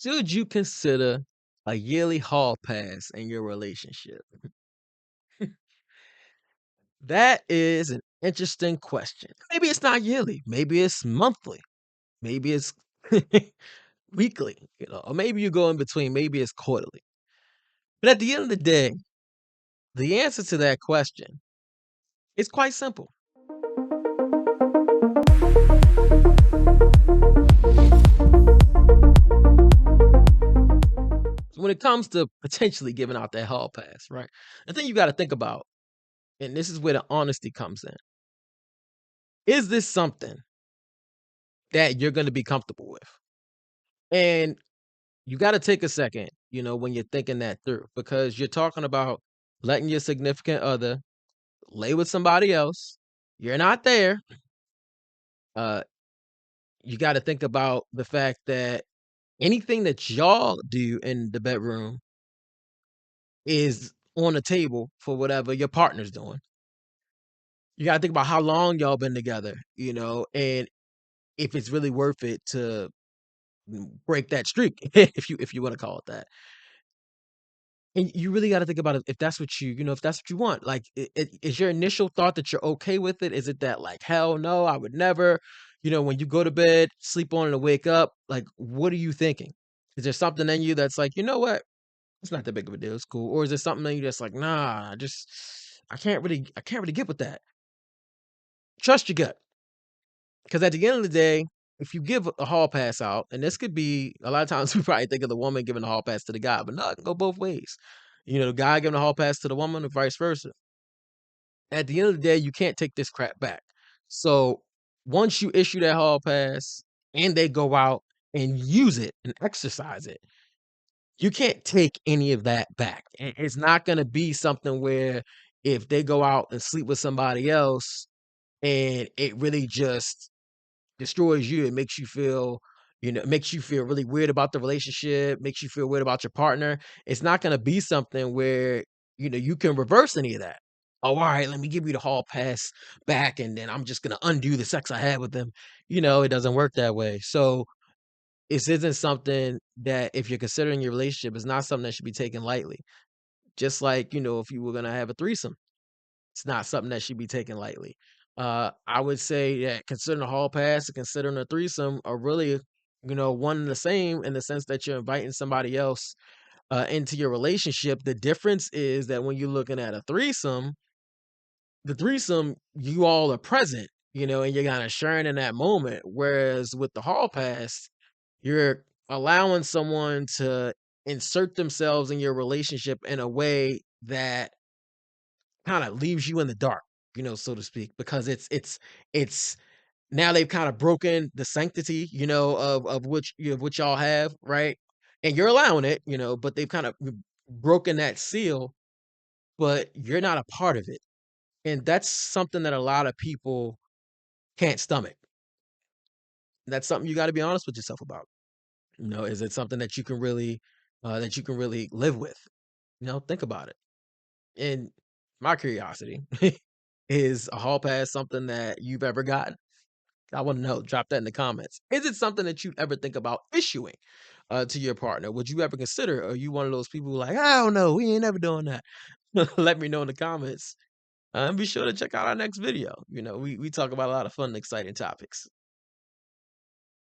Should you consider a yearly hall pass in your relationship? That is an interesting question. Maybe it's not yearly, maybe it's monthly, maybe it's weekly, or maybe you go in between, maybe it's quarterly. But at the end of the day, the answer to that question is quite simple. When it comes to potentially giving out that hall pass, right? The thing you got to think about, and this is where the honesty comes in, is this something that you're going to be comfortable with? And you got to take a second, when you're thinking that through, because you're talking about letting your significant other lay with somebody else. You're not there. Uh, you got to think about the fact that anything that y'all do in the bedroom is on the table for whatever your partner's doing. You got to think about how long y'all been together, and if it's really worth it to break that streak, if you want to call it that. And you really gotta think about it if that's what if that's what you want. Like, is your initial thought that you're okay with it? Is it that, like, "Hell no, I would never," when you go to bed, sleep on it, and wake up, like, what are you thinking? Is there something in you that's like, "You know what? It's not that big of a deal, it's cool," or is there something in you that's like, "Nah, I can't really get with that." Trust your gut, because at the end of the day, if you give a hall pass out, and this could be a lot of times we probably think of the woman giving the hall pass to the guy, but no, it can go both ways. The guy giving the hall pass to the woman or vice versa. At the end of the day, you can't take this crap back. So once you issue that hall pass and they go out and use it and exercise it, you can't take any of that back. And it's not going to be something where if they go out and sleep with somebody else and it really just destroys you, it makes you feel, makes you feel really weird about the relationship, makes you feel weird about your partner. It's not going to be something where, you can reverse any of that. Oh, all right, let me give you the hall pass back, and then I'm just going to undo the sex I had with them. It doesn't work that way. So this isn't something that, if you're considering your relationship, is not something that should be taken lightly. Just like, if you were going to have a threesome, it's not something that should be taken lightly. I would say that considering a hall pass and considering a threesome are really, one and the same in the sense that you're inviting somebody else into your relationship. The difference is that when you're looking at a threesome, the threesome, you all are present, and you're kind of sharing in that moment. Whereas with the hall pass, you're allowing someone to insert themselves in your relationship in a way that kinda leaves you in the dark, so to speak, because it's now they've kinda broken the sanctity, of which of what y'all have, right? And you're allowing it, but they've kind of broken that seal, but you're not a part of it. And that's something that a lot of people can't stomach. That's something you gotta be honest with yourself about. Is it something that you can really live with? Think about it. And my curiosity, is a hall pass something that you've ever gotten? I wanna know, drop that in the comments. Is it something that you'd ever think about issuing, to your partner? Would you ever consider, or are you one of those people who like, "I don't know, we ain't never doing that." Let me know in the comments, and be sure to check out our next video. We talk about a lot of fun and exciting topics.